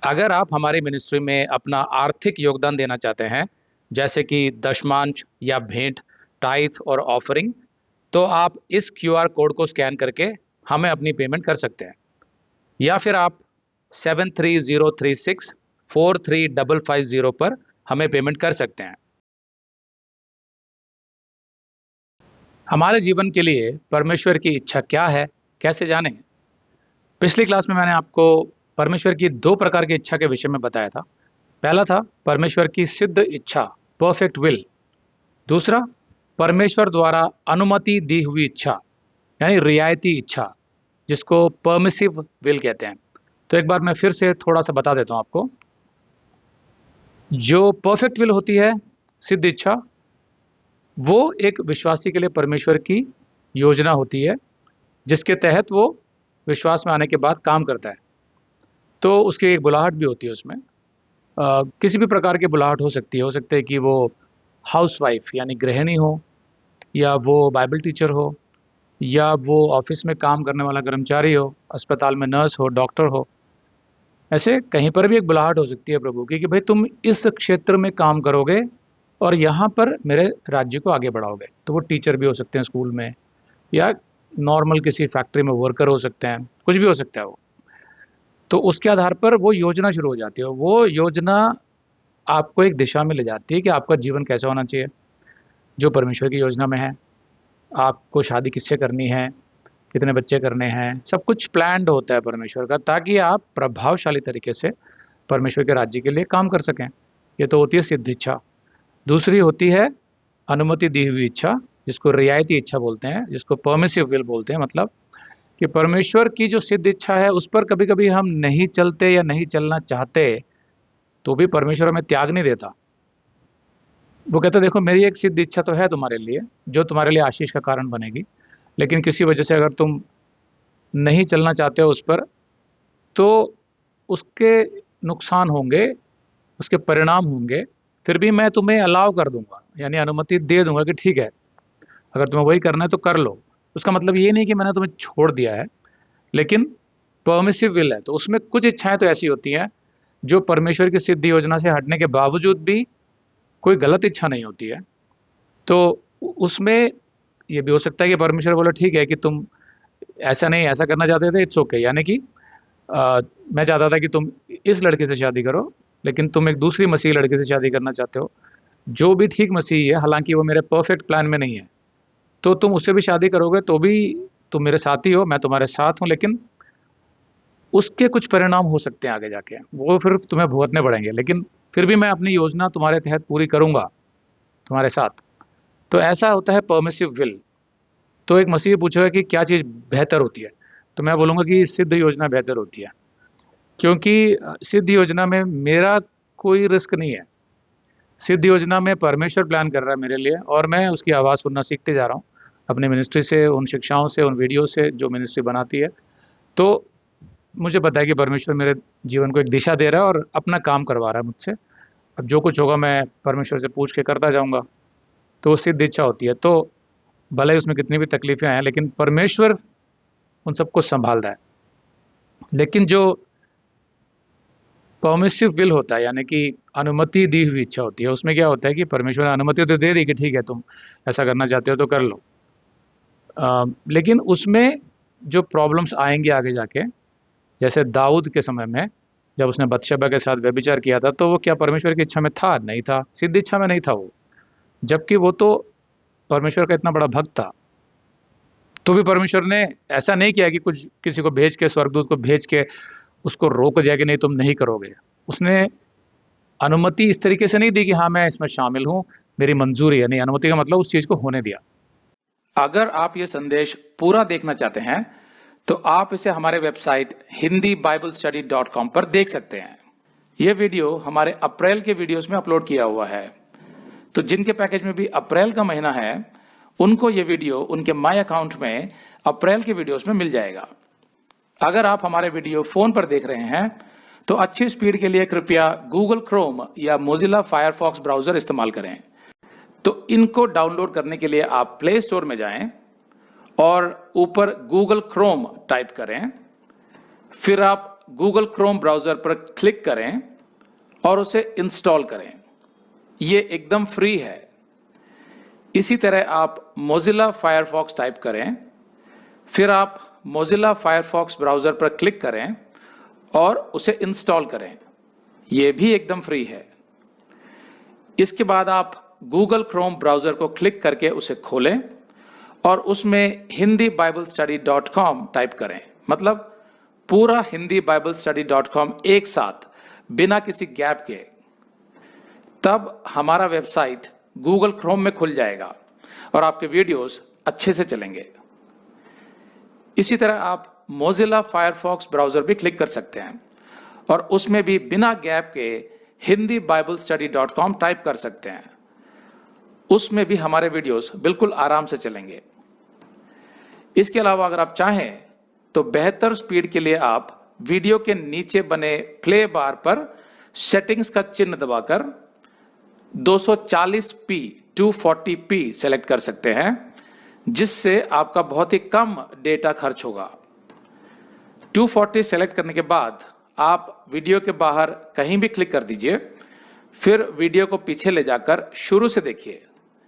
अगर आप हमारी मिनिस्ट्री में अपना आर्थिक योगदान देना चाहते हैं, जैसे कि दशमांश या भेंट, टाइथ और ऑफरिंग, तो आप इस क्यूआर कोड को स्कैन करके हमें अपनी पेमेंट कर सकते हैं। या फिर आप 7303643550 पर हमें पेमेंट कर सकते हैं। हमारे जीवन के लिए परमेश्वर की इच्छा क्या है, कैसे जानें? पिछली क्लास में मैंने आपको परमेश्वर की दो प्रकार की इच्छा के विषय में बताया था। पहला था परमेश्वर की सिद्ध इच्छा, परफेक्ट विल। दूसरा, परमेश्वर द्वारा अनुमति दी हुई इच्छा, यानी रियायती इच्छा, जिसको परमिसिव विल कहते हैं। तो एक बार मैं फिर से थोड़ा सा बता देता हूं आपको। जो परफेक्ट विल होती है, सिद्ध इच्छा, वो एक विश्वासी के लिए परमेश्वर की योजना होती है, जिसके तहत वो विश्वास में आने के बाद काम करता है। तो उसकी एक बुलाहट भी होती है उसमें। किसी भी प्रकार की बुलाहट हो सकते है कि वो हाउसवाइफ यानी गृहिणी हो, या वो बाइबल टीचर हो, या वो ऑफिस में काम करने वाला कर्मचारी हो, अस्पताल में नर्स हो, डॉक्टर हो। ऐसे कहीं पर भी एक बुलाहट हो सकती है प्रभु की कि भाई तुम इस क्षेत्र में काम करोगे और यहाँ पर मेरे राज्य को आगे बढ़ाओगे। तो वो टीचर भी हो सकते हैं स्कूल में, या नॉर्मल किसी फैक्ट्री में वर्कर हो सकते हैं, कुछ भी हो सकता है वो। तो उसके आधार पर वो योजना शुरू हो जाती है। वो योजना आपको एक दिशा में ले जाती है कि आपका जीवन कैसा होना चाहिए, जो परमेश्वर की योजना में है। आपको शादी किससे करनी है, कितने बच्चे करने हैं, सब कुछ प्लान्ड होता है परमेश्वर का, ताकि आप प्रभावशाली तरीके से परमेश्वर के राज्य के लिए काम कर सकें। ये तो होती है सिद्ध इच्छा। दूसरी होती है अनुमति दी हुई इच्छा, जिसको रियायती इच्छा बोलते हैं, जिसको परमिसिव विल बोलते हैं। मतलब कि परमेश्वर की जो सिद्ध इच्छा है उस पर कभी कभी हम नहीं चलते या नहीं चलना चाहते, तो भी परमेश्वर हमें त्याग नहीं देता। वो कहता देखो मेरी एक सिद्ध इच्छा तो है तुम्हारे लिए, जो तुम्हारे लिए आशीष का कारण बनेगी, लेकिन किसी वजह से अगर तुम नहीं चलना चाहते हो उस पर, तो उसके नुकसान होंगे, उसके परिणाम होंगे। फिर भी मैं तुम्हें अलाउ कर दूंगा, यानी अनुमति दे दूंगा कि ठीक है, अगर तुम्हें वही करना है तो कर लो। उसका मतलब ये नहीं कि मैंने तुम्हें छोड़ दिया है, लेकिन परमिसिव विल है। तो उसमें कुछ इच्छाएं तो ऐसी होती हैं जो परमेश्वर की सिद्ध योजना से हटने के बावजूद भी कोई गलत इच्छा नहीं होती है। तो उसमें ये भी हो सकता है कि परमेश्वर बोले ठीक है कि तुम ऐसा नहीं, ऐसा करना चाहते थे, इट्स ओके। यानी कि मैं चाहता था कि तुम इस लड़के से शादी करो, लेकिन तुम एक दूसरी मसीह लड़के से शादी करना चाहते हो, जो भी ठीक मसीही है, हालांकि वो मेरे परफेक्ट प्लान में नहीं है। तो तुम उससे भी शादी करोगे तो भी तुम मेरे साथी हो, मैं तुम्हारे साथ हूँ, लेकिन उसके कुछ परिणाम हो सकते हैं आगे जाके, वो फिर तुम्हें भुगतने पड़ेंगे। लेकिन फिर भी मैं अपनी योजना तुम्हारे तहत पूरी करूंगा तुम्हारे साथ। तो ऐसा होता है परमिसिव विल। तो एक मसीह पूछेगा कि क्या चीज़ बेहतर होती है, तो मैं बोलूँगा कि सिद्ध योजना बेहतर होती है, क्योंकि सिद्ध योजना में मेरा कोई रिस्क नहीं है। सिद्ध योजना में परमेश्वर प्लान कर रहा है मेरे लिए, और मैं उसकी आवाज़ सुनना सीखते जा रहा हूँ अपनी मिनिस्ट्री से, उन शिक्षाओं से, उन वीडियो से जो मिनिस्ट्री बनाती है। तो मुझे पता है कि परमेश्वर मेरे जीवन को एक दिशा दे रहा है और अपना काम करवा रहा है मुझसे। अब जो कुछ होगा मैं परमेश्वर से पूछ के करता जाऊँगा। तो वो सिद्ध इच्छा होती है। तो भले ही उसमें कितनी भी तकलीफ़ें आएँ, लेकिन परमेश्वर उन सबको सँभालता है। लेकिन जो परमिसिव विल होता है, यानी कि अनुमति दी हुई इच्छा होती है, उसमें क्या होता है कि परमेश्वर ने अनुमति तो दे दी कि ठीक है तुम ऐसा करना चाहते हो तो कर लो। लेकिन उसमें जो प्रॉब्लम्स आएँगी आगे जाके, जैसे दाऊद के समय में जब उसने बत्शेबा के साथ व्यभिचार किया था, तो वो क्या परमेश्वर की इच्छा में था? नहीं था, सिद्ध इच्छा में नहीं था वो। जबकि वो तो परमेश्वर का इतना बड़ा भक्त था। तो भी परमेश्वर ने ऐसा नहीं किया कि कुछ किसी को भेज के, स्वर्गदूत को भेज के उसको रोक दिया कि नहीं तुम नहीं करोगे। उसने अनुमति इस तरीके से नहीं दी कि हाँ मैं इसमें शामिल हूँ, मेरी मंजूरी है। नहीं, अनुमति का मतलब उस चीज़ को होने दिया। अगर आप ये संदेश पूरा देखना चाहते हैं तो आप इसे हमारे वेबसाइट hindiibiblestudy.com पर देख सकते हैं। यह वीडियो हमारे अप्रैल के वीडियोस में अपलोड किया हुआ है। तो जिनके पैकेज में भी अप्रैल का महीना है, उनको ये वीडियो उनके माय अकाउंट में अप्रैल के वीडियोस में मिल जाएगा। अगर आप हमारे वीडियो फोन पर देख रहे हैं तो अच्छी स्पीड के लिए कृपया गूगल क्रोम या मोजिला फायरफॉक्स ब्राउजर इस्तेमाल करें। तो इनको डाउनलोड करने के लिए आप प्ले स्टोर में जाएं और ऊपर गूगल क्रोम टाइप करें, फिर आप गूगल क्रोम ब्राउज़र पर क्लिक करें और उसे इंस्टॉल करें। ये एकदम फ्री है। इसी तरह आप मोज़िला फायरफॉक्स टाइप करें, फिर आप मोज़िला फायरफॉक्स ब्राउज़र पर क्लिक करें और उसे इंस्टॉल करें। ये भी एकदम फ्री है। इसके बाद आप गूगल क्रोम ब्राउज़र को क्लिक करके उसे खोलें और उसमें hindibiblesteady.com टाइप करें, मतलब पूरा hindibiblesteady.com एक साथ बिना किसी गैप के। तब हमारा वेबसाइट गूगल क्रोम में खुल जाएगा और आपके वीडियोस अच्छे से चलेंगे। इसी तरह आप मोज़िला फायरफॉक्स ब्राउज़र भी क्लिक कर सकते हैं और उसमें भी बिना गैप के hindibiblesteady.com टाइप कर सकते हैं। उसमें भी हमारे वीडियोस बिल्कुल आराम से चलेंगे। इसके अलावा अगर आप चाहें तो बेहतर स्पीड के लिए आप वीडियो के नीचे बने प्ले बार पर सेटिंग्स का चिन्ह दबाकर 240p 240p सेलेक्ट कर सकते हैं, जिससे आपका बहुत ही कम डेटा खर्च होगा। 240 सेलेक्ट करने के बाद आप वीडियो के बाहर कहीं भी क्लिक कर दीजिए, फिर वीडियो को पीछे ले जाकर शुरू से देखिए।